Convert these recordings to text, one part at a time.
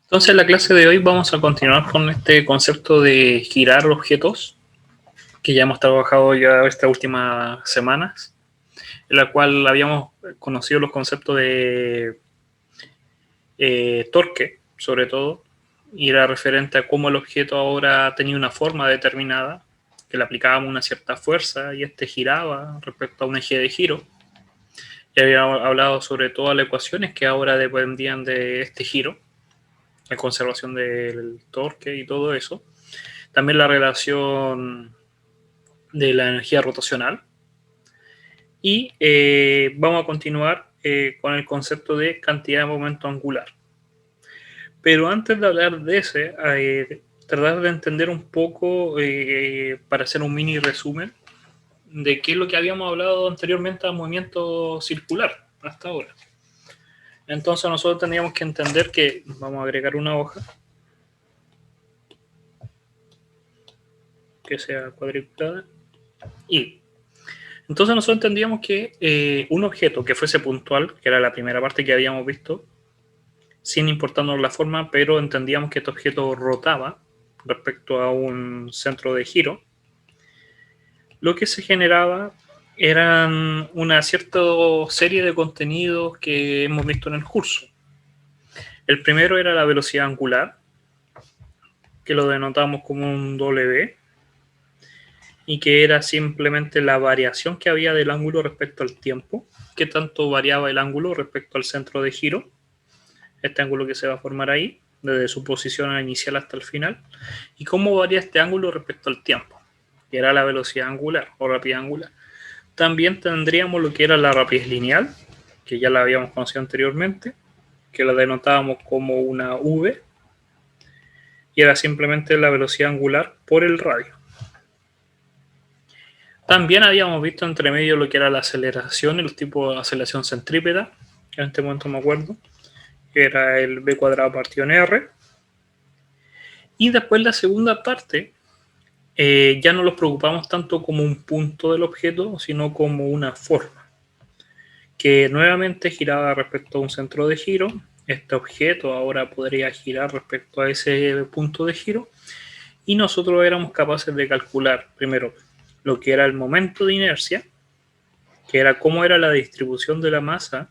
Entonces, en la clase de hoy vamos a continuar con este concepto de girar objetos que ya hemos trabajado ya estas últimas semanas, en la cual habíamos conocido los conceptos de torque, sobre todo, y era referente a cómo el objeto ahora tenía una forma determinada, que le aplicábamos una cierta fuerza y este giraba respecto a un eje de giro. Y habíamos hablado sobre todas las ecuaciones que ahora dependían de este giro, la conservación del torque y todo eso. También la relación de la energía rotacional. Y vamos a continuar con el concepto de cantidad de momento angular. Pero antes de hablar de ese, tratar de entender un poco, para hacer un mini resumen, de qué es lo que habíamos hablado anteriormente al movimiento circular hasta ahora. Entonces nosotros tendríamos que entender que vamos a agregar una hoja que sea cuadriculada y entonces nosotros entendíamos que un objeto que fuese puntual, que era la primera parte que habíamos visto, sin importarnos la forma, pero entendíamos que este objeto rotaba respecto a un centro de giro, lo que se generaba eran una cierta serie de contenidos que hemos visto en el curso. El primero era la velocidad angular, que lo denotamos como un W, y que era simplemente la variación que había del ángulo respecto al tiempo, qué tanto variaba el ángulo respecto al centro de giro, este ángulo que se va a formar ahí, desde su posición inicial hasta el final, y cómo varía este ángulo respecto al tiempo, que era la velocidad angular o rapidez angular. También tendríamos lo que era la rapidez lineal, que ya la habíamos conocido anteriormente, que la denotábamos como una V, y era simplemente la velocidad angular por el radio. También habíamos visto entre medio lo que era la aceleración, el tipo de aceleración centrípeta, que en este momento me acuerdo, que era el v cuadrado partido en r. Y después la segunda parte, ya no nos preocupamos tanto como un punto del objeto, sino como una forma, que nuevamente giraba respecto a un centro de giro. Este objeto ahora podría girar respecto a ese punto de giro, y nosotros éramos capaces de calcular primero lo que era el momento de inercia, que era cómo era la distribución de la masa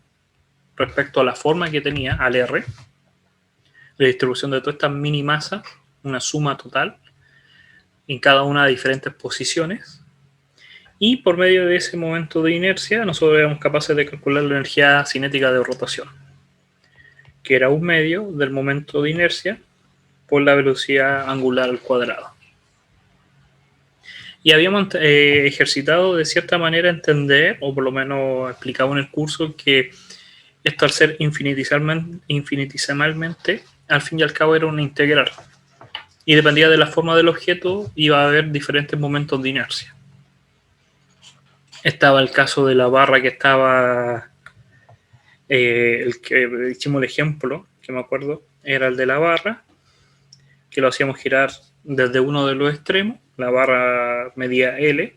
respecto a la forma que tenía, al R, la distribución de todas estas mini masas, una suma total, en cada una de diferentes posiciones. Y por medio de ese momento de inercia, nosotros éramos capaces de calcular la energía cinética de rotación, que era un medio del momento de inercia por la velocidad angular al cuadrado. Y habíamos ejercitado de cierta manera entender, o por lo menos explicado en el curso, que esto al ser infinitesimalmente, al fin y al cabo era una integral. Y dependía de la forma del objeto, iba a haber diferentes momentos de inercia. Estaba el caso de la barra que estaba, el que hicimos el ejemplo, que me acuerdo, era el de la barra, que lo hacíamos girar desde uno de los extremos, la barra medía L.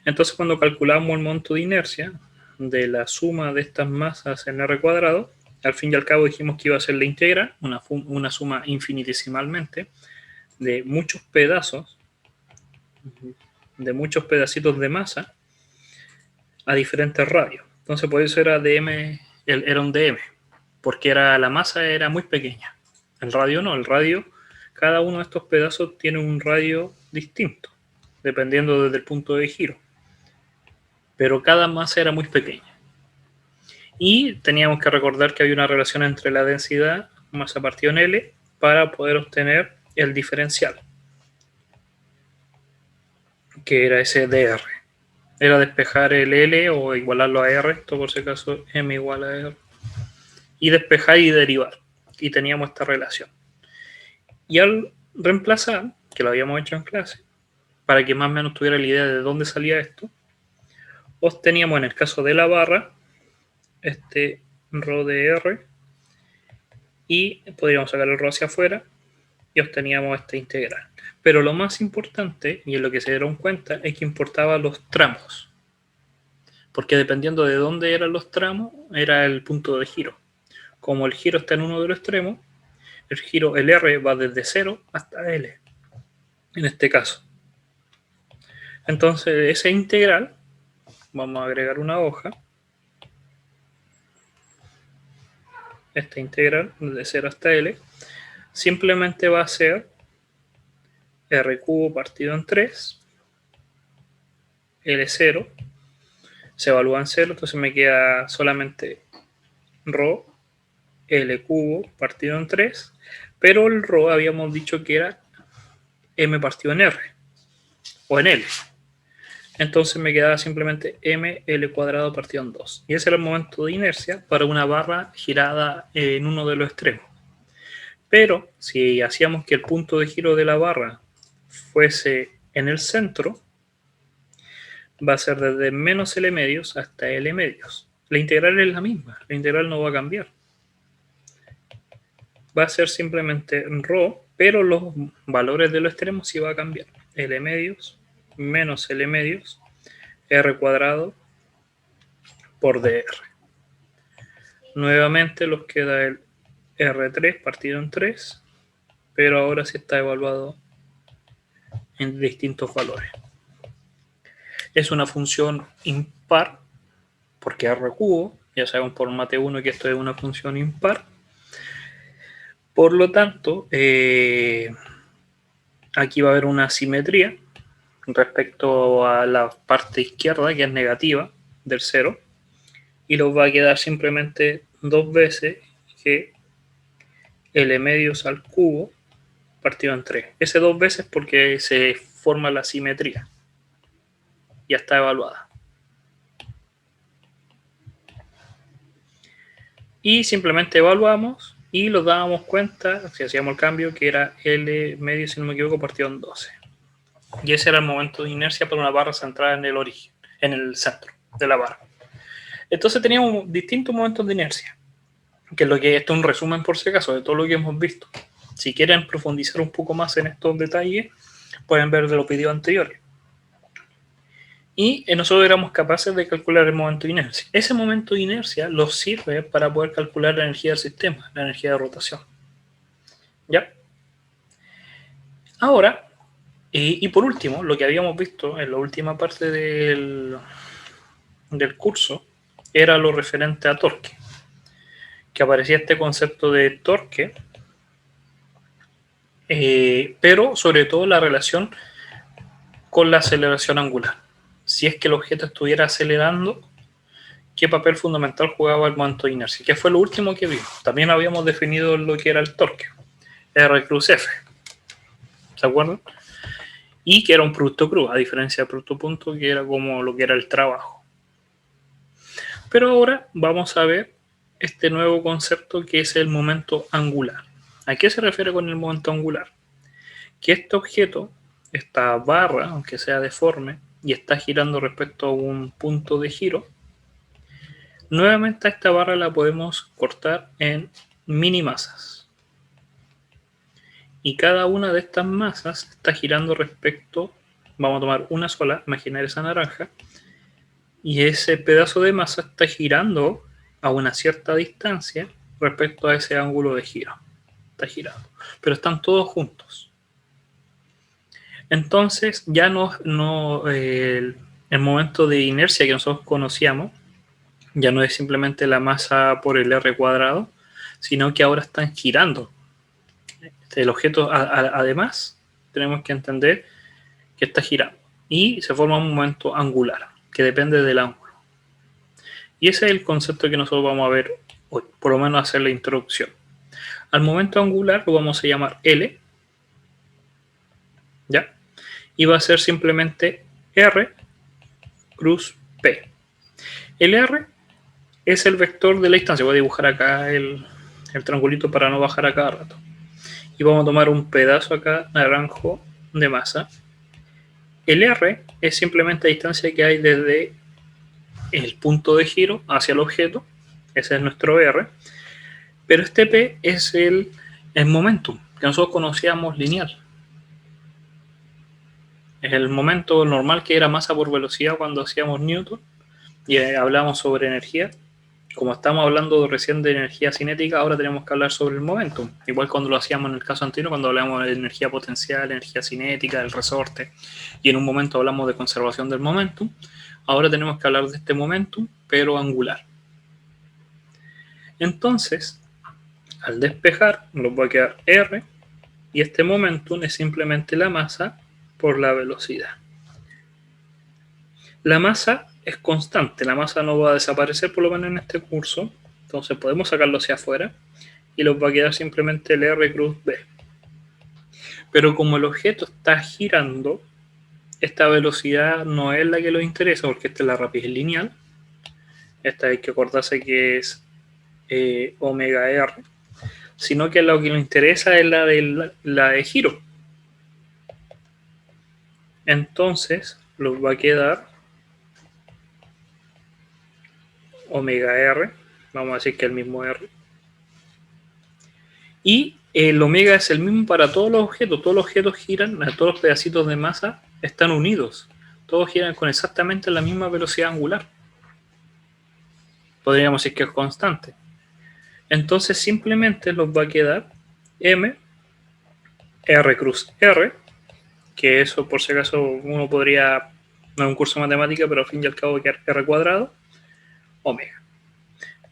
Entonces cuando calculamos el momento de inercia de la suma de estas masas en R cuadrado, al fin y al cabo dijimos que iba a ser la integral, una suma infinitesimalmente de muchos pedazos, de muchos pedacitos de masa a diferentes radios. Entonces por eso era dm, era un dm, porque la masa era muy pequeña. El radio no, el radio, cada uno de estos pedazos tiene un radio distinto, dependiendo desde el punto de giro. Pero cada masa era muy pequeña. Y teníamos que recordar que había una relación entre la densidad, masa partido en L, para poder obtener el diferencial, que era ese dr. Era despejar el L o igualarlo a R, esto por si acaso M igual a R, y despejar y derivar. Y teníamos esta relación. Y al reemplazar, que lo habíamos hecho en clase, para que más o menos tuviera la idea de dónde salía esto, obteníamos en el caso de la barra este rho de R, y podríamos sacar el rho hacia afuera y obteníamos esta integral. Pero lo más importante, y en lo que se dieron cuenta, es que importaba los tramos, porque dependiendo de dónde eran los tramos, era el punto de giro. Como el giro está en uno de los extremos, El giro, el R, va desde 0 hasta L, en este caso. Entonces, esa integral, vamos a agregar una hoja. Esta integral, de 0 hasta L, simplemente va a ser R cubo partido en 3, L0, se evalúa en 0, entonces me queda solamente ρ L cubo partido en 3, pero el ρ habíamos dicho que era M partido en R, o en L. Entonces me quedaba simplemente ml cuadrado partido en 2. Y ese era el momento de inercia para una barra girada en uno de los extremos. Pero si hacíamos que el punto de giro de la barra fuese en el centro, va a ser desde menos L medios hasta L medios. La integral es la misma, la integral no va a cambiar. Va a ser simplemente ρ, pero los valores de los extremos sí va a cambiar. L medios menos L medios, R cuadrado por dr. Nuevamente nos queda el R3 partido en 3, pero ahora sí está evaluado en distintos valores. Es una función impar, porque R cubo, ya sabemos por mate 1 que esto es una función impar. Por lo tanto, aquí va a haber una simetría respecto a la parte izquierda, que es negativa del 0, y nos va a quedar simplemente 2 veces que L medios al cubo partido en 3. Ese 2 veces porque se forma la simetría. Ya está evaluada. Y simplemente evaluamos y nos dábamos cuenta, si hacíamos el cambio, que era L medio, si no me equivoco, partido en 12. Y ese era el momento de inercia para una barra centrada en el origen, en el centro de la barra. Entonces teníamos distintos momentos de inercia, que es lo que esto es un resumen por si acaso de todo lo que hemos visto. Si quieren profundizar un poco más en estos detalles, pueden ver de los videos anteriores. Y nosotros éramos capaces de calcular el momento de inercia. Ese momento de inercia nos sirve para poder calcular la energía del sistema, la energía de rotación. ¿Ya? Ahora, y por último, lo que habíamos visto en la última parte del curso era lo referente a torque, que aparecía este concepto de torque, pero sobre todo la relación con la aceleración angular. Si es que el objeto estuviera acelerando, ¿qué papel fundamental jugaba el momento de inercia? ¿Qué fue lo último que vimos? También habíamos definido lo que era el torque, R cruz F, ¿se acuerdan? Y que era un producto cruz, a diferencia del producto punto, que era como lo que era el trabajo. Pero ahora vamos a ver este nuevo concepto que es el momento angular. ¿A qué se refiere con el momento angular? Que este objeto, esta barra, aunque sea deforme, y está girando respecto a un punto de giro, nuevamente a esta barra la podemos cortar en mini masas. Y cada una de estas masas está girando respecto, vamos a tomar una sola, imaginar esa naranja, y ese pedazo de masa está girando a una cierta distancia respecto a ese ángulo de giro. Está girando, pero están todos juntos. Entonces ya el momento de inercia que nosotros conocíamos ya no es simplemente la masa por el R cuadrado, sino que ahora están girando. El objeto, además, tenemos que entender que está girando y se forma un momento angular que depende del ángulo. Y ese es el concepto que nosotros vamos a ver hoy, por lo menos hacer la introducción. Al momento angular lo vamos a llamar L, ¿ya? Y va a ser simplemente R cruz P. El R es el vector de la distancia. Voy a dibujar acá el triangulito para no bajar a cada rato. Y vamos a tomar un pedazo acá naranjo de masa. El R es simplemente la distancia que hay desde el punto de giro hacia el objeto. Ese es nuestro R. Pero este P es el momentum, que nosotros conocíamos lineal. Es el momento normal que era masa por velocidad cuando hacíamos Newton y hablábamos sobre energía. como estamos hablando recién de energía cinética, ahora tenemos que hablar sobre el momentum. Igual cuando lo hacíamos en el caso anterior, cuando hablamos de energía potencial, energía cinética, el resorte, y en un momento hablamos de conservación del momentum, ahora tenemos que hablar de este momentum, pero angular. Entonces, al despejar, nos va a quedar R, y este momentum es simplemente la masa por la velocidad. La masa es constante, la masa no va a desaparecer por lo menos en este curso, entonces podemos sacarlo hacia afuera y nos va a quedar simplemente el R cruz B. Pero como el objeto está girando, esta velocidad no es la que nos interesa porque esta es la rapidez lineal, esta hay que acordarse que es omega R, sino que lo que nos interesa es la de giro. Entonces nos va a quedar omega R, vamos a decir que es el mismo R, y el omega es el mismo para todos los objetos giran, todos los pedacitos de masa están unidos, todos giran con exactamente la misma velocidad angular, podríamos decir que es constante. Entonces simplemente nos va a quedar M, R cruz R, que eso por si acaso uno podría, no es un curso de matemática, pero al fin y al cabo quedar R cuadrado, omega.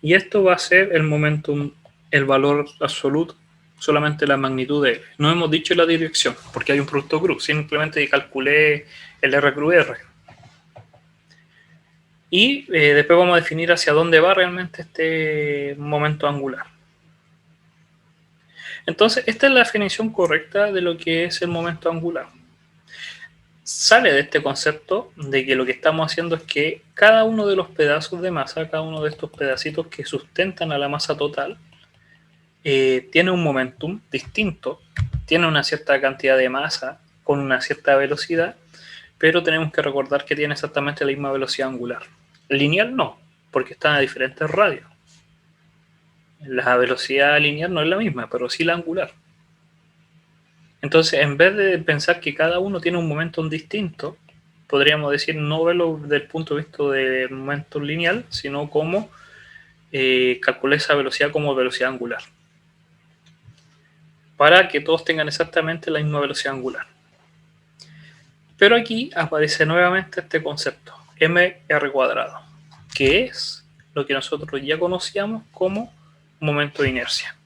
Y esto va a ser el momentum, el valor absoluto, solamente la magnitud de R. No hemos dicho la dirección, porque hay un producto cruz, simplemente calculé el R cruz R. Y después vamos a definir hacia dónde va realmente este momento angular. Entonces, esta es la definición correcta de lo que es el momento angular. Sale de este concepto de que lo que estamos haciendo es que cada uno de los pedazos de masa, cada uno de estos pedacitos que sustentan a la masa total, tiene un momentum distinto, tiene una cierta cantidad de masa con una cierta velocidad, pero tenemos que recordar que tiene exactamente la misma velocidad angular. Lineal no, porque están a diferentes radios. La velocidad lineal no es la misma, pero sí la angular. Entonces, en vez de pensar que cada uno tiene un momentum distinto, podríamos decir no verlo desde el punto de vista del momentum lineal, sino como calcular esa velocidad como velocidad angular, para que todos tengan exactamente la misma velocidad angular. Pero aquí aparece nuevamente este concepto, mr cuadrado, que es lo que nosotros ya conocíamos como momento de inercia.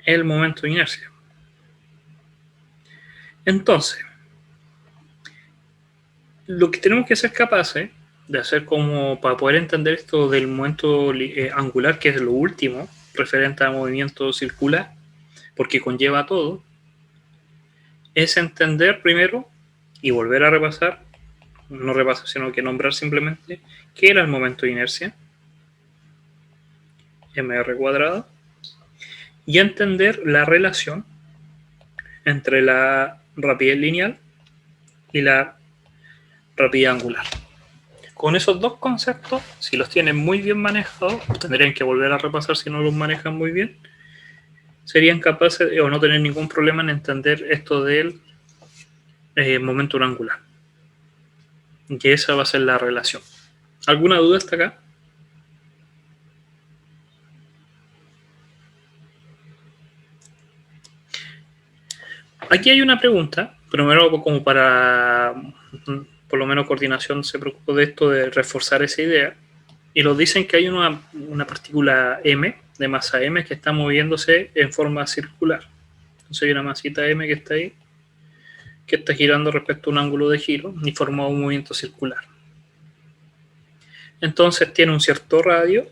El momento de inercia. Entonces, lo que tenemos que ser capaces de hacer como para poder entender esto del momento angular, que es lo último, referente al movimiento circular, porque conlleva todo, es entender primero y volver a repasar, no repasar, sino que nombrar simplemente qué era el momento de inercia, mr cuadrado, y entender la relación entre la rapidez lineal y la rapidez angular. Con esos dos conceptos, si los tienen muy bien manejados, tendrían que volver a repasar si no los manejan muy bien, serían capaces o no tener ningún problema en entender esto del momento angular. Que esa va a ser la relación. ¿Alguna duda hasta acá? Aquí hay una pregunta, primero como para, por lo menos coordinación se preocupó de esto, de reforzar esa idea, y nos dicen que hay una partícula M, de masa M, que está moviéndose en forma circular. Entonces hay una masita M que está ahí, que está girando respecto a un ángulo de giro y forma un movimiento circular. Entonces tiene un cierto radio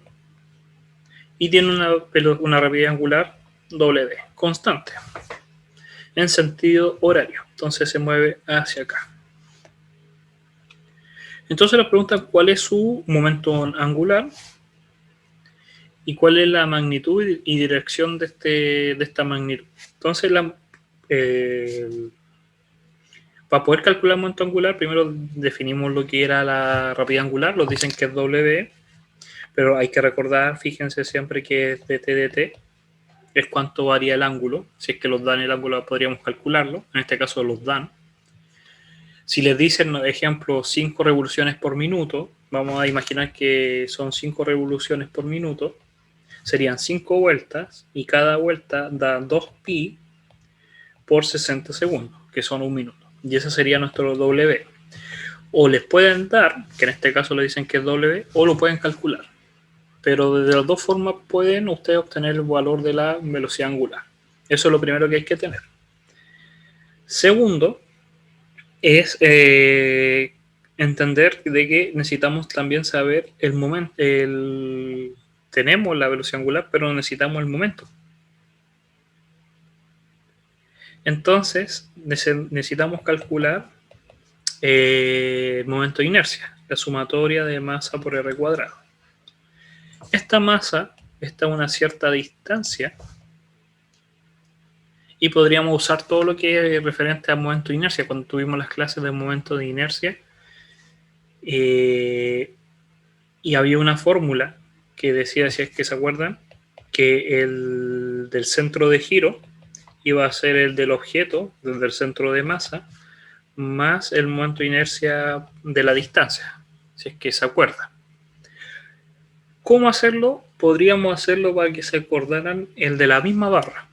y tiene una rapidez angular W, constante, en sentido horario. Entonces se mueve hacia acá. Entonces nos preguntan cuál es su momento angular y cuál es la magnitud y dirección de esta magnitud. Entonces, para poder calcular el momento angular, primero definimos lo que era la rapidez angular, nos dicen que es W, pero hay que recordar, fíjense siempre que es dt, es cuánto varía el ángulo. Si es que los dan el ángulo podríamos calcularlo, en este caso los dan. Si les dicen, ejemplo, 5 revoluciones por minuto, vamos a imaginar que son 5 revoluciones por minuto, serían 5 vueltas y cada vuelta da 2pi por 60 segundos, que son un minuto. Y ese sería nuestro W. O les pueden dar, que en este caso le dicen que es W, o lo pueden calcular. Pero de las dos formas pueden ustedes obtener el valor de la velocidad angular. Eso es lo primero que hay que tener. Segundo, es entender de que necesitamos también saber el momento. Tenemos la velocidad angular, pero necesitamos el momento. Entonces, necesitamos calcular el momento de inercia, la sumatoria de masa por r cuadrado. Esta masa está a una cierta distancia y podríamos usar todo lo que es referente al momento de inercia. Cuando tuvimos las clases de momento de inercia, y había una fórmula que decía, si es que se acuerdan, que el del centro de giro iba a ser el del objeto, desde el centro de masa, más el momento de inercia de la distancia, si es que se acuerdan. ¿Cómo hacerlo? Podríamos hacerlo para que se acordaran el de la misma barra.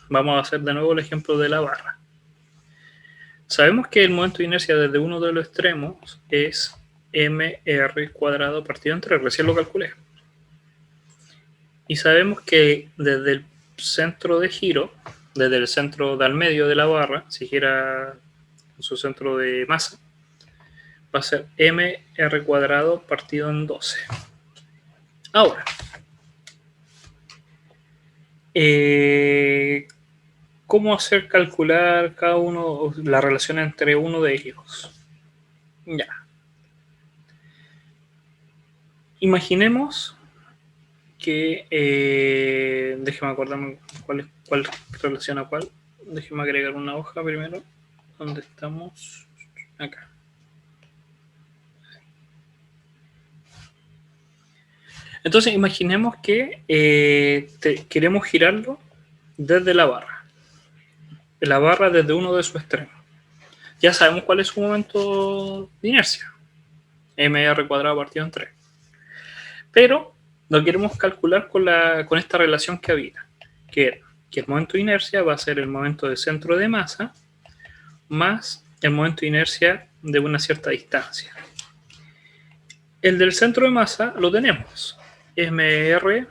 Vamos a hacer de nuevo el ejemplo de la barra. Sabemos que el momento de inercia desde uno de los extremos es mr cuadrado partido entre, recién lo calculé. Y sabemos que desde el centro de giro, desde el centro del medio de la barra, si gira en su centro de masa, va a ser mr cuadrado partido en 12. Ahora, ¿cómo hacer calcular cada uno, la relación entre uno de ellos? Ya. Imaginemos que, déjeme acordarme cuál relaciona cuál. Déjeme agregar una hoja primero. ¿Dónde estamos? Acá. Entonces imaginemos que queremos girarlo desde la barra. La barra desde uno de sus extremos. Ya sabemos cuál es su momento de inercia. mr cuadrado partido en 3. Pero lo queremos calcular con esta relación que había, que el momento de inercia va a ser el momento de centro de masa más el momento de inercia de una cierta distancia. El del centro de masa lo tenemos, mr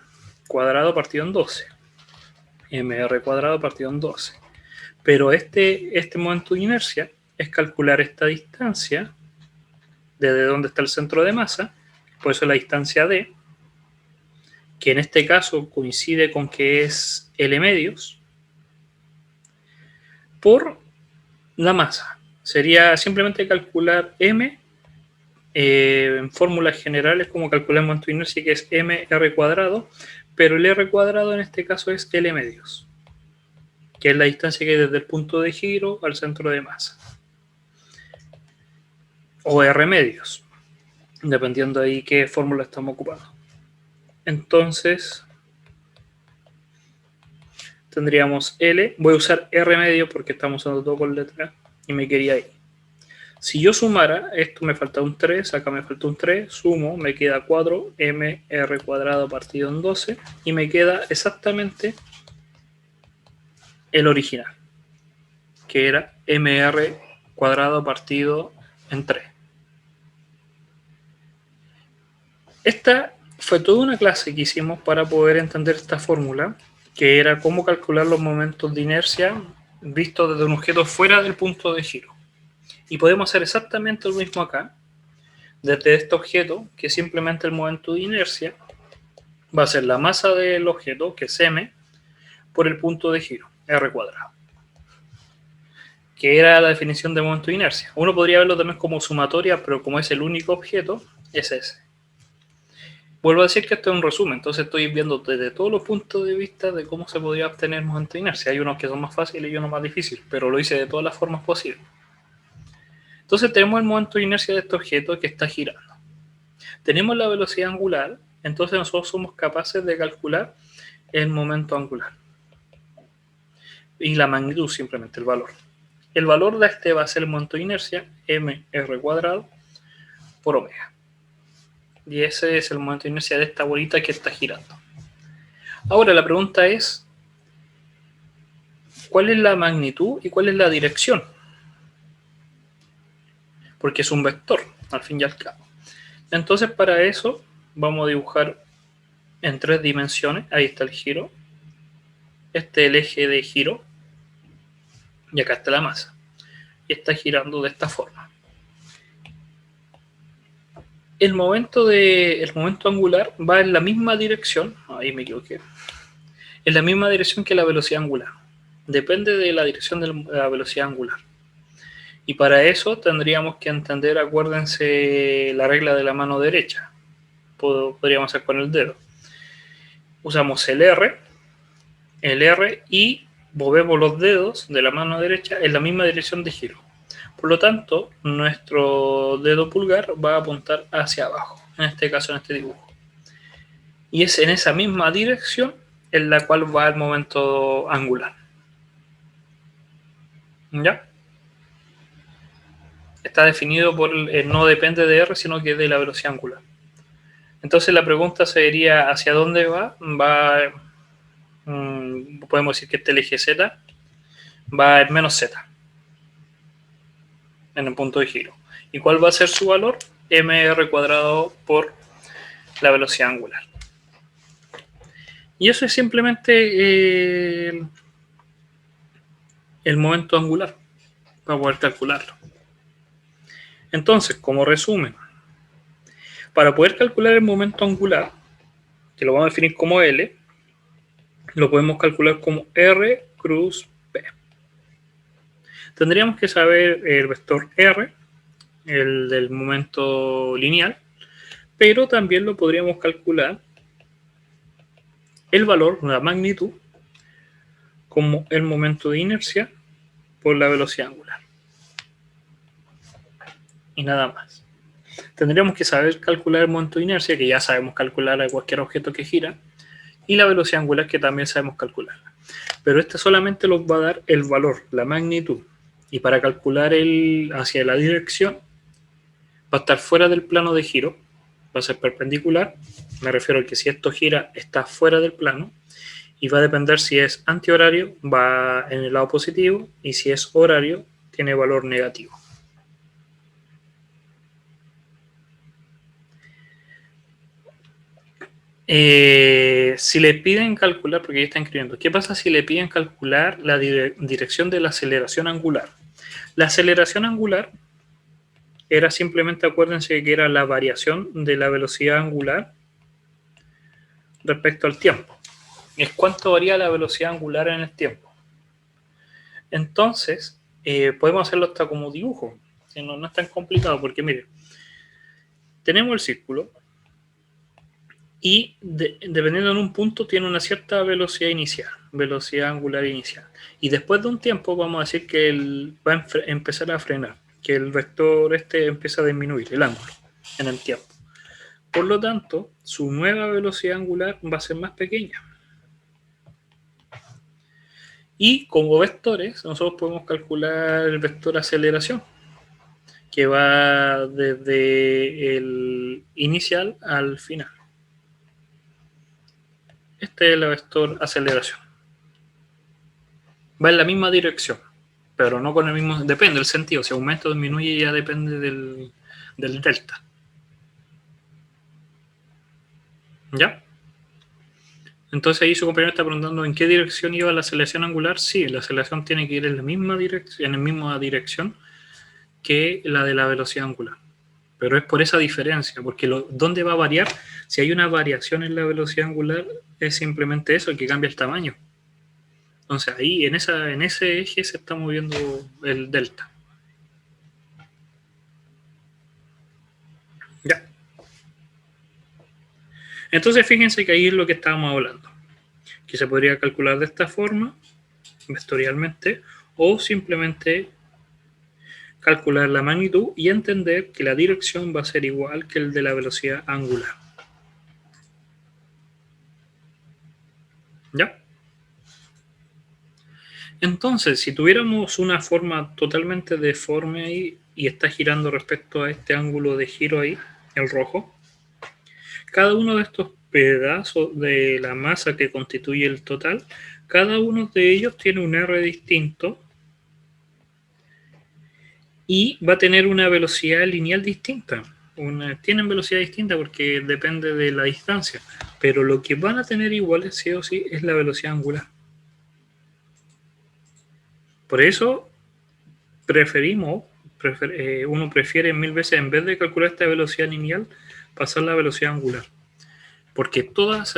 cuadrado partido en 12. mr cuadrado partido en 12. Pero este momento de inercia es calcular esta distancia desde donde está el centro de masa, por eso la distancia d, que en este caso coincide con que es L medios, por la masa. Sería simplemente calcular M en fórmulas generales, como calcular el momento de inercia, que es mr cuadrado, pero el r cuadrado en este caso es L medios, que es la distancia que hay desde el punto de giro al centro de masa. O R medios, dependiendo ahí qué fórmula estamos ocupando. Entonces, tendríamos L, voy a usar R medio porque estamos usando todo con letra y me quería ir. Si yo sumara, esto me falta un 3, acá me falta un 3, sumo, me queda 4, mr cuadrado partido en 12 y me queda exactamente el original, que era mr cuadrado partido en 3. Esta fue toda una clase que hicimos para poder entender esta fórmula, que era cómo calcular los momentos de inercia vistos desde un objeto fuera del punto de giro. Y podemos hacer exactamente lo mismo acá, desde este objeto, que simplemente el momento de inercia va a ser la masa del objeto, que es m, por el punto de giro, r cuadrado, que era la definición de momento de inercia. Uno podría verlo también como sumatoria, pero como es el único objeto, es ese. Vuelvo a decir que esto es un resumen, entonces estoy viendo desde todos los puntos de vista de cómo se podría obtener momento de inercia. Hay unos que son más fáciles y unos más difíciles, pero lo hice de todas las formas posibles. Entonces tenemos el momento de inercia de este objeto que está girando. Tenemos la velocidad angular, entonces nosotros somos capaces de calcular el momento angular. Y la magnitud, simplemente el valor. El valor de este va a ser el momento de inercia, mr cuadrado, por omega. Y ese es el momento de inercia de esta bolita que está girando. Ahora la pregunta es, ¿cuál es la magnitud y cuál es la dirección? Porque es un vector, al fin y al cabo. Entonces, para eso vamos a dibujar en 3 dimensiones. Ahí está el giro. Este es el eje de giro. Y acá está la masa. Y está girando de esta forma. El momento angular va en la misma dirección. Ahí me equivoqué. En la misma dirección que la velocidad angular. Depende de la dirección de la velocidad angular. Y para eso tendríamos que entender, acuérdense, la regla de la mano derecha. Podríamos hacer con el dedo. Usamos el R y movemos los dedos de la mano derecha en la misma dirección de giro. Por lo tanto, nuestro dedo pulgar va a apuntar hacia abajo, en este caso en este dibujo. Y es en esa misma dirección en la cual va el momento angular. ¿Ya? Está definido por no depende de R, sino que de la velocidad angular. Entonces la pregunta sería, ¿hacia dónde va? Podemos decir que este eje Z va en menos Z, en el punto de giro. ¿Y cuál va a ser su valor? mr cuadrado por la velocidad angular. Y eso es simplemente el momento angular, para poder calcularlo. Entonces, como resumen, para poder calcular el momento angular, que lo vamos a definir como L, lo podemos calcular como R cruz P. Tendríamos que saber el vector R, el del momento lineal, pero también lo podríamos calcular el valor, la magnitud, como el momento de inercia por la velocidad angular. Y nada más. Tendríamos que saber calcular el momento de inercia, que ya sabemos calcular a cualquier objeto que gira, y la velocidad angular, que también sabemos calcular. Pero este solamente nos va a dar el valor, la magnitud. Y para calcular hacia la dirección, va a estar fuera del plano de giro, va a ser perpendicular. Me refiero a que si esto gira, está fuera del plano. Y va a depender si es antihorario, va en el lado positivo, y si es horario, tiene valor negativo. Si le piden calcular, porque ya está escribiendo, ¿qué pasa si le piden calcular la dirección de la aceleración angular? La aceleración angular era simplemente, acuérdense que era la variación de la velocidad angular respecto al tiempo. Es cuánto varía la velocidad angular en el tiempo. Entonces, podemos hacerlo hasta como dibujo. No es tan complicado porque, miren, tenemos el círculo y dependiendo de un punto tiene una cierta velocidad inicial, velocidad angular inicial. Y después de un tiempo vamos a decir que va a empezar a frenar, que el vector empieza a disminuir el ángulo en el tiempo. Por lo tanto, su nueva velocidad angular va a ser más pequeña. Y como vectores, nosotros podemos calcular el vector aceleración, que va desde el inicial al final. Este es el vector aceleración. Va en la misma dirección, pero no con el mismo... Depende del sentido. Si aumenta o disminuye ya depende del delta. ¿Ya? Entonces ahí su compañero está preguntando en qué dirección iba la aceleración angular. Sí, la aceleración tiene que ir en la misma dirección que la de la velocidad angular. Pero es por esa diferencia, porque ¿dónde va a variar? Si hay una variación en la velocidad angular, es simplemente eso, que cambia el tamaño. Entonces ahí, en ese eje se está moviendo el delta. Ya. Entonces fíjense que ahí es lo que estábamos hablando. Que se podría calcular de esta forma, vectorialmente, o simplemente calcular la magnitud y entender que la dirección va a ser igual que el de la velocidad angular. ¿Ya? Entonces, si tuviéramos una forma totalmente deforme ahí y está girando respecto a este ángulo de giro ahí, el rojo, cada uno de estos pedazos de la masa que constituye el total, cada uno de ellos tiene un R distinto y va a tener una velocidad lineal distinta. Tienen velocidad distinta porque depende de la distancia, pero lo que van a tener iguales sí o sí es la velocidad angular. Por eso uno prefiere mil veces, en vez de calcular esta velocidad lineal, pasar la velocidad angular. Porque todas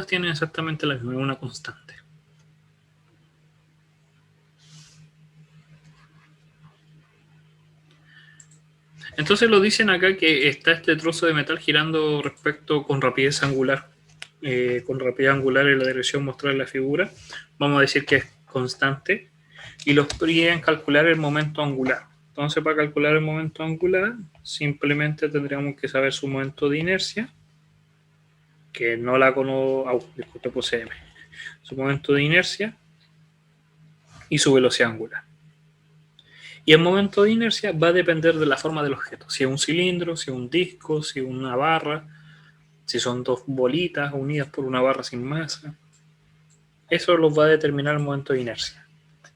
tienen exactamente la misma, una constante. Entonces lo dicen acá que está este trozo de metal girando con rapidez angular. Con rapidez angular en la dirección mostrada en la figura. Vamos a decir que es constante. Y los piden calcular el momento angular. Entonces, para calcular el momento angular, simplemente tendríamos que saber su momento de inercia, que no la conozco. Disculpe, puse M. Su momento de inercia y su velocidad angular. Y el momento de inercia va a depender de la forma del objeto. Si es un cilindro, si es un disco, si es una barra, si son dos bolitas unidas por una barra sin masa. Eso los va a determinar el momento de inercia.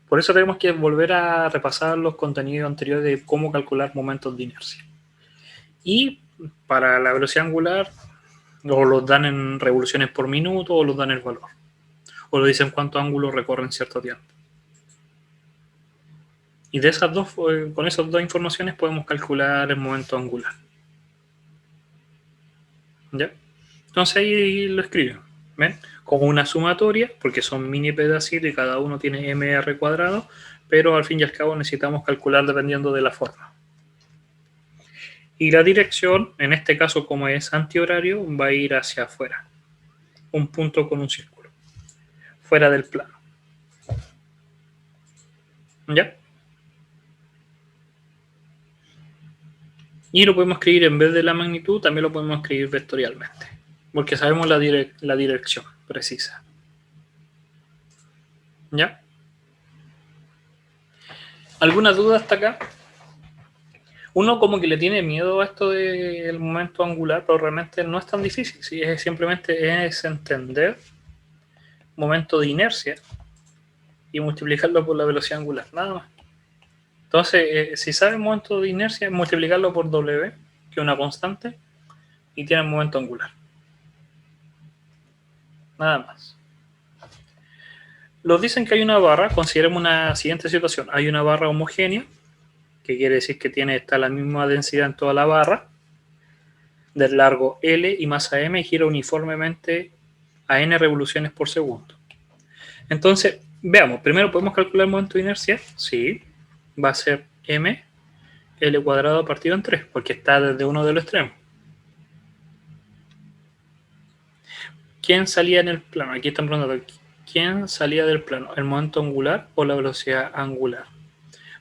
Por eso tenemos que volver a repasar los contenidos anteriores de cómo calcular momentos de inercia. Y para la velocidad angular, o los dan en revoluciones por minuto, o los dan el valor. O lo dicen cuántos ángulos recorren cierto tiempo. Y de esas dos, con esas dos informaciones podemos calcular el momento angular. ¿Ya? Entonces ahí lo escriben. ¿Ven? Como una sumatoria, porque son mini pedacitos y cada uno tiene mr cuadrado, pero al fin y al cabo necesitamos calcular dependiendo de la forma. Y la dirección, en este caso como es antihorario, va a ir hacia afuera. Un punto con un círculo. Fuera del plano. ¿Ya? Y lo podemos escribir en vez de la magnitud, también lo podemos escribir vectorialmente, porque sabemos la dirección precisa. ¿Ya? ¿Alguna duda hasta acá? Uno como que le tiene miedo a esto del momento angular, pero realmente no es tan difícil. ¿Sí? Simplemente es entender momento de inercia y multiplicarlo por la velocidad angular, nada más. Entonces, si sabe el momento de inercia, multiplicarlo por W, que es una constante, y tiene el momento angular. Nada más. Nos dicen que hay una barra, consideremos una siguiente situación. Hay una barra homogénea, que quiere decir que está la misma densidad en toda la barra, del largo L y masa M, y gira uniformemente a n revoluciones por segundo. Entonces, veamos, primero podemos calcular el momento de inercia. Sí, va a ser m L cuadrado partido en 3, porque está desde uno de los extremos. ¿Quién salía en el plano? Aquí están preguntando, ¿quién salía del plano? ¿El momento angular o la velocidad angular?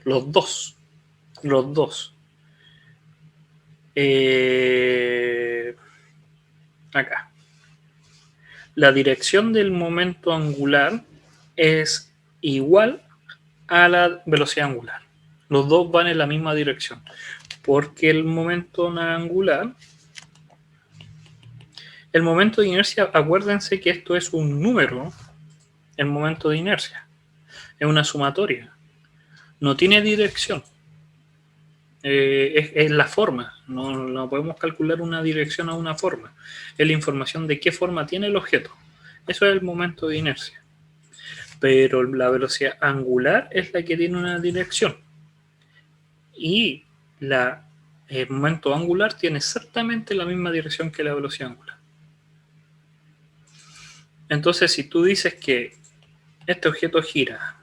Los dos. Los dos. Acá. La dirección del momento angular es igual a la velocidad angular. Los dos van en la misma dirección. Porque el momento angular, el momento de inercia, acuérdense que esto es un número, el momento de inercia. Es una sumatoria. No tiene dirección. Es la forma. No podemos calcular una dirección a una forma. Es la información de qué forma tiene el objeto. Eso es el momento de inercia. Pero la velocidad angular es la que tiene una dirección. Y el momento angular tiene exactamente la misma dirección que la velocidad angular. Entonces, si tú dices que este objeto gira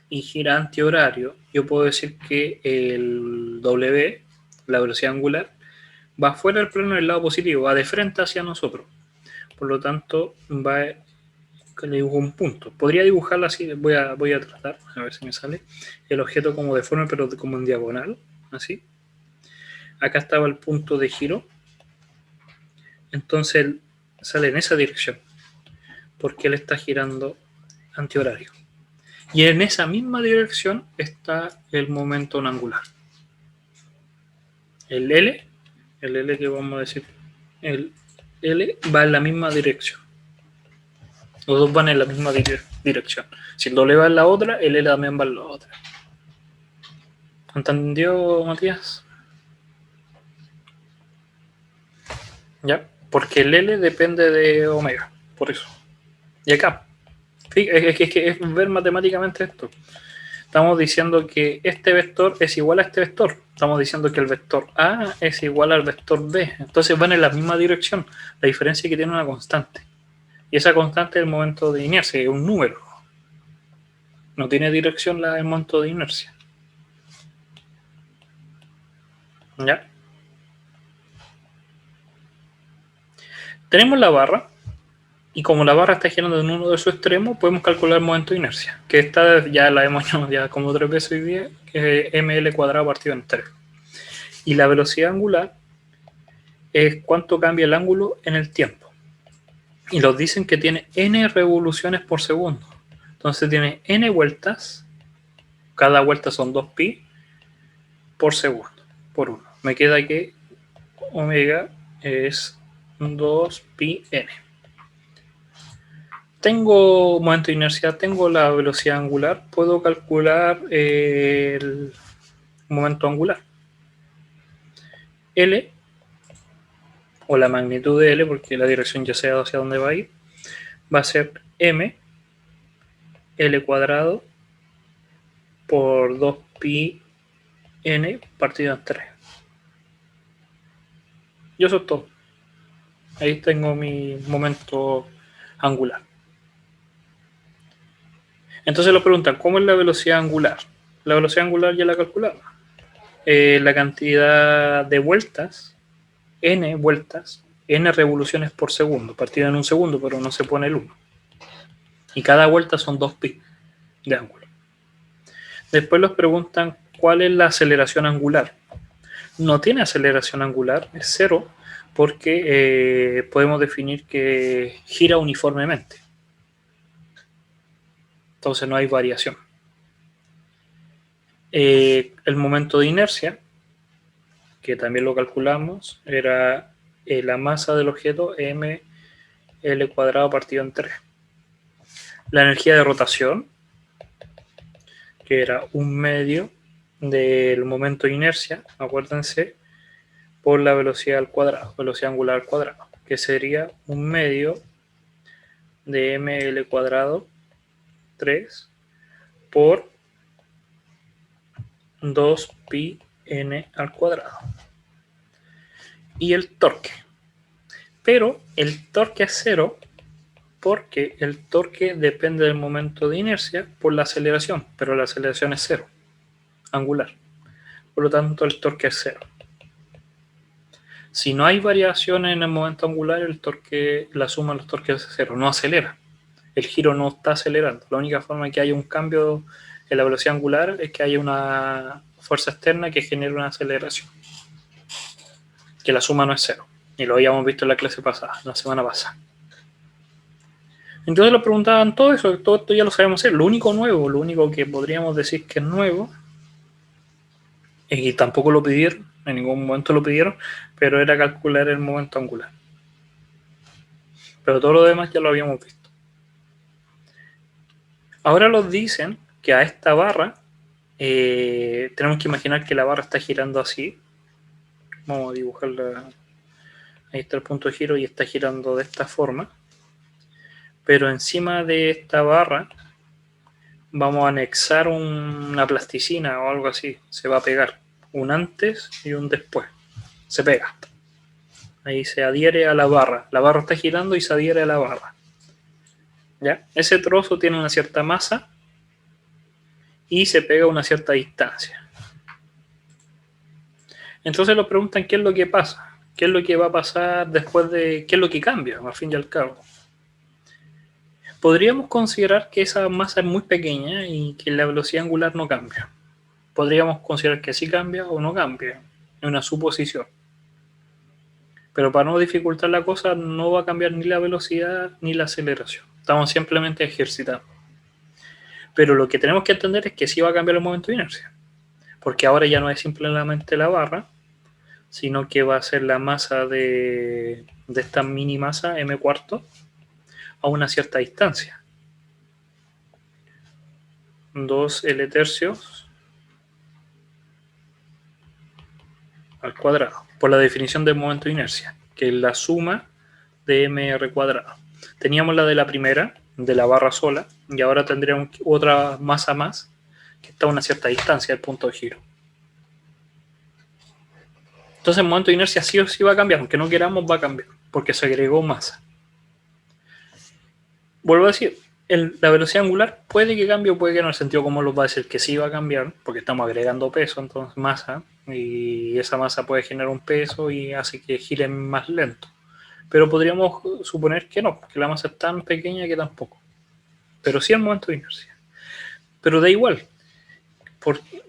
y gira antihorario, yo puedo decir que el W, la velocidad angular, va fuera del plano del lado positivo, va de frente hacia nosotros. Por lo tanto, le dibujo un punto. Podría dibujarla así, voy a tratar, a ver si me sale. El objeto como deforme, pero como en diagonal, así. Acá estaba el punto de giro. Entonces sale en esa dirección, porque él está girando antihorario. Y en esa misma dirección está el momento en angular. El L que vamos a decir, el L va en la misma dirección. Los dos van en la misma dirección. Si el W va en la otra, el L también va en la otra. ¿Entendió, Matías? ¿Ya? Porque el L depende de omega, por eso. Y acá, es ver matemáticamente esto. Estamos diciendo que este vector es igual a este vector. Estamos diciendo que el vector A es igual al vector B. Entonces van en la misma dirección. La diferencia es que tiene una constante. Y esa constante es el momento de inercia, es un número. No tiene dirección el momento de inercia. ¿Ya? Tenemos la barra. Y como la barra está girando en uno de sus extremos, podemos calcular el momento de inercia. Que esta ya la hemos ya como 3 veces hoy día, que es ml cuadrado partido en 3. Y la velocidad angular es cuánto cambia el ángulo en el tiempo. Y nos dicen que tiene n revoluciones por segundo. Entonces tiene n vueltas, cada vuelta son 2pi por segundo, por 1. Me queda que omega es 2pi n. Tengo momento de inercia, tengo la velocidad angular, puedo calcular el momento angular. L, o la magnitud de L, porque la dirección ya sé hacia dónde va a ir, va a ser m L cuadrado por 2pi n partido en 3. Y eso es todo. Ahí tengo mi momento angular. Entonces nos preguntan, ¿cómo es la velocidad angular? La velocidad angular ya la calculamos. La cantidad de vueltas, n vueltas, n revoluciones por segundo, partida en un segundo, pero no se pone el 1. Y cada vuelta son 2pi de ángulo. Después nos preguntan, ¿cuál es la aceleración angular? No tiene aceleración angular, es cero, porque podemos definir que gira uniformemente. Entonces no hay variación. El momento de inercia, que también lo calculamos, era la masa del objeto m L cuadrado partido en 3. La energía de rotación, que era un medio del momento de inercia, acuérdense, por la velocidad al cuadrado, velocidad angular al cuadrado, que sería un medio de ml cuadrado 3 por 2pi n al cuadrado. Y el torque. Pero el torque es cero porque el torque depende del momento de inercia por la aceleración, pero la aceleración es cero, angular. Por lo tanto, el torque es cero. Si no hay variación en el momento angular, el torque, la suma de los torques es cero, no acelera. El giro no está acelerando. La única forma que haya un cambio en la velocidad angular es que haya una fuerza externa que genere una aceleración. Que la suma no es cero. Y lo habíamos visto en la clase pasada, la semana pasada. Entonces nos preguntaban todo eso, todo esto ya lo sabemos hacer. Lo único nuevo, lo único que podríamos decir que es nuevo, y tampoco lo pidieron, en ningún momento lo pidieron, pero era calcular el momento angular. Pero todo lo demás ya lo habíamos visto. Ahora nos dicen que a esta barra tenemos que imaginar que la barra está girando así. Vamos a dibujarla. Ahí está el punto de giro y está girando de esta forma. Pero encima de esta barra vamos a anexar una plasticina o algo así. Se va a pegar un antes y un después. Se pega. Ahí se adhiere a la barra. La barra está girando y se adhiere a la barra. ¿Ya? Ese trozo tiene una cierta masa y se pega a una cierta distancia. Entonces nos preguntan qué es lo que pasa, qué es lo que va a pasar después de, qué es lo que cambia, al fin y al cabo. Podríamos considerar que esa masa es muy pequeña y que la velocidad angular no cambia. Podríamos considerar que sí cambia o no cambia, es una suposición. Pero para no dificultar la cosa, no va a cambiar ni la velocidad ni la aceleración. Estamos simplemente ejercitando. Pero lo que tenemos que entender es que sí va a cambiar el momento de inercia, porque ahora ya no es simplemente la barra, sino que va a ser la masa de esta mini masa m cuarto a una cierta distancia. 2L tercios al cuadrado, por la definición del momento de inercia, que es la suma de mr cuadrado. Teníamos la de la primera, de la barra sola, y ahora tendríamos otra masa más, que está a una cierta distancia del punto de giro. Entonces el momento de inercia sí o sí va a cambiar, aunque no queramos va a cambiar, porque se agregó masa. Vuelvo a decir, la velocidad angular puede que cambie o puede que no, en el sentido como lo va a decir que sí va a cambiar, porque estamos agregando peso, entonces masa, y esa masa puede generar un peso y hace que gire más lento. Pero podríamos suponer que no, que la masa es tan pequeña que tampoco. Pero sí el momento de inercia. Pero da igual.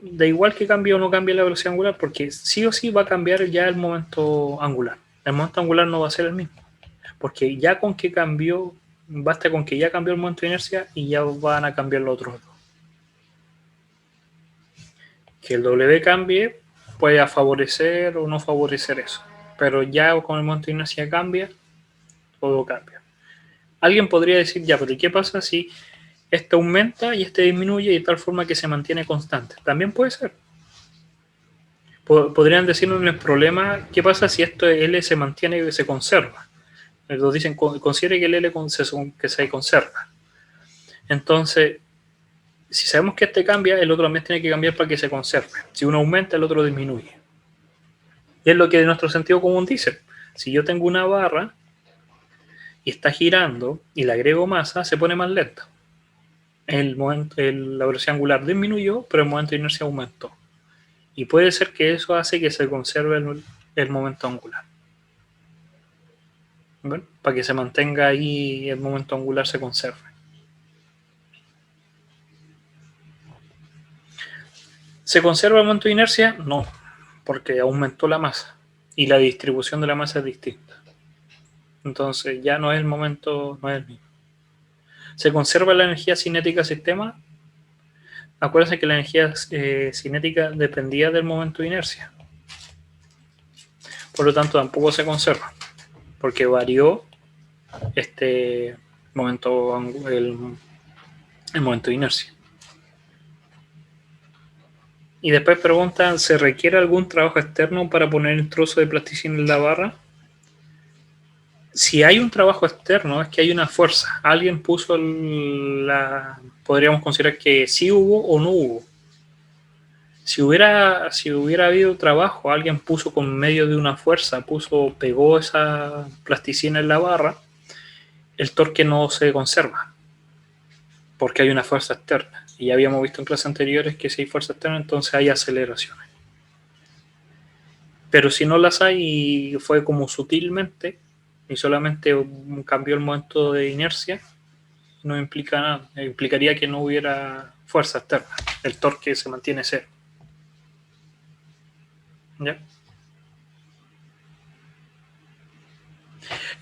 Da igual que cambie o no cambie la velocidad angular, porque sí o sí va a cambiar ya el momento angular. El momento angular no va a ser el mismo. Porque ya con que cambió, basta con que ya cambió el momento de inercia y ya van a cambiar los otros dos. Que el W cambie puede favorecer o no favorecer eso. Pero ya con el momento de inercia cambia, todo cambia. Alguien podría decir, ya, pero ¿qué pasa si este aumenta y este disminuye de tal forma que se mantiene constante? También puede ser. Podrían decirnos en el problema, ¿qué pasa si esto L se mantiene y se conserva? Nos dicen, considere que el L que se conserva. Entonces, si sabemos que este cambia, el otro también tiene que cambiar para que se conserve. Si uno aumenta, el otro disminuye. Y es lo que nuestro sentido común dice. Si yo tengo una barra y está girando y le agrego masa, se pone más lenta. La velocidad angular disminuyó, pero el momento de inercia aumentó. Y puede ser que eso hace que se conserve el momento angular. ¿Ven? Para que se mantenga ahí el momento angular se conserve. ¿Se conserva el momento de inercia? No, porque aumentó la masa y la distribución de la masa es distinta. Entonces ya no es el momento, no es el mismo. ¿Se conserva la energía cinética del sistema? Acuérdense que la energía cinética dependía del momento de inercia. Por lo tanto, tampoco se conserva, porque varió este momento, el momento de inercia. Y después preguntan, ¿se requiere algún trabajo externo para poner el trozo de plasticina en la barra? Si hay un trabajo externo, es que hay una fuerza. Alguien puso podríamos considerar que sí hubo o no hubo. Si hubiera habido trabajo, alguien puso con medio de una fuerza, pegó esa plasticina en la barra, el torque no se conserva, porque hay una fuerza externa. Y ya habíamos visto en clases anteriores que si hay fuerza externa, entonces hay aceleraciones. Pero si no las hay y fue como sutilmente, y solamente cambió el momento de inercia, no implica nada. Implicaría que no hubiera fuerza externa. El torque se mantiene cero. ¿Ya?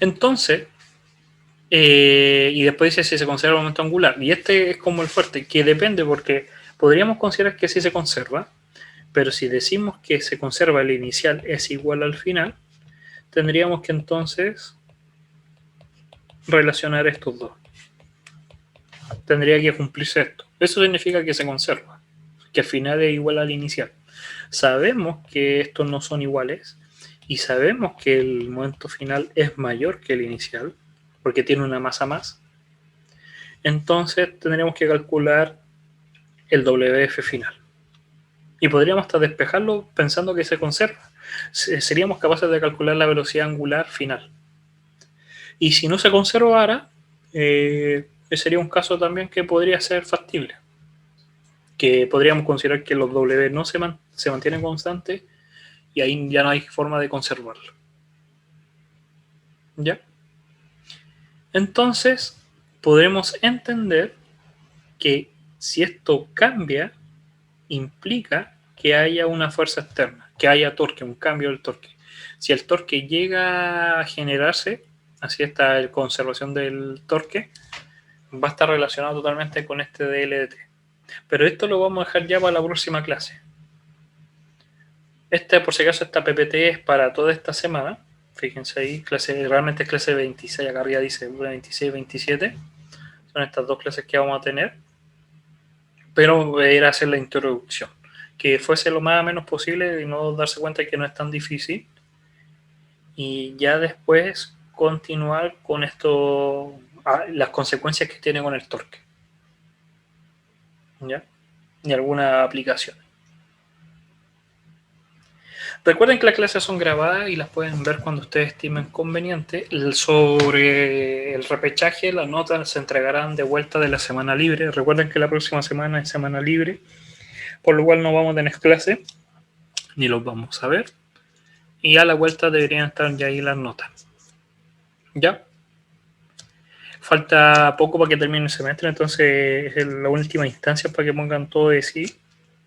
Entonces, y después dice si se conserva el momento angular. Y este es como el fuerte, que depende porque podríamos considerar que sí se conserva, pero si decimos que se conserva el inicial es igual al final, tendríamos que entonces relacionar estos dos. Tendría que cumplirse esto. Eso significa que se conserva, que al final es igual al inicial. Sabemos que estos no son iguales y sabemos que el momento final es mayor que el inicial porque tiene una masa más. Entonces tendríamos que calcular el WF final. Y podríamos hasta despejarlo pensando que se conserva. Seríamos capaces de calcular la velocidad angular final. Y si no se conservara, sería un caso también que podría ser factible. Que podríamos considerar que los W no se mantienen constantes y ahí ya no hay forma de conservarlo. ¿Ya? Entonces, podremos entender que si esto cambia, implica que haya una fuerza externa, que haya torque, un cambio del torque. Si el torque llega a generarse, así está la conservación del torque, va a estar relacionado totalmente con este DLDT. Pero esto lo vamos a dejar ya para la próxima clase. Por si acaso, esta PPT es para toda esta semana. Fíjense ahí, realmente es clase 26, acá arriba dice 26 y 27. Son estas dos clases que vamos a tener. Pero era hacer la introducción. Que fuese lo más o menos posible y no darse cuenta de que no es tan difícil. Y ya después continuar con esto, las consecuencias que tiene con el torque. ¿Ya? Y alguna aplicación. Recuerden que las clases son grabadas y las pueden ver cuando ustedes estimen conveniente. Sobre el repechaje, las notas se entregarán de vuelta de la semana libre. Recuerden que la próxima semana es semana libre, por lo cual no vamos a tener clase, ni los vamos a ver. Y a la vuelta deberían estar ya ahí las notas. ¿Ya? Falta poco para que termine el semestre, entonces es la última instancia para que pongan todo de sí,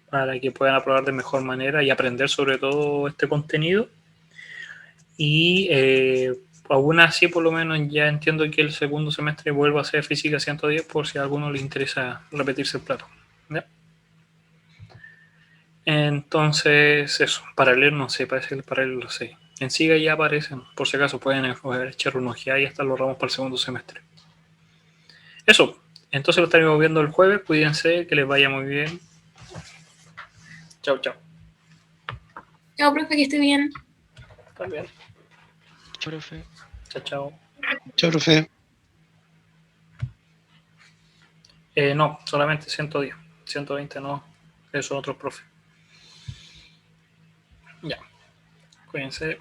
para que puedan aprobar de mejor manera y aprender sobre todo este contenido. Y aún así, por lo menos, ya entiendo que el segundo semestre vuelva a ser física 110 por si a alguno le interesa repetirse el plato. ¿Ya? Entonces, eso, paralelo no sé, parece que el paralelo lo sé. En SIGA ya aparecen, por si acaso pueden echar una ojeada y hasta los ramos para el segundo semestre. Eso, entonces lo estaremos viendo el jueves, cuídense, que les vaya muy bien. Chao, chao. Chao, profe, que esté bien. Está bien. Chao, profe. Chao, chao. Chao, profe. No, solamente 110. 120 no. Eso otros profe. Ya. Cuídense.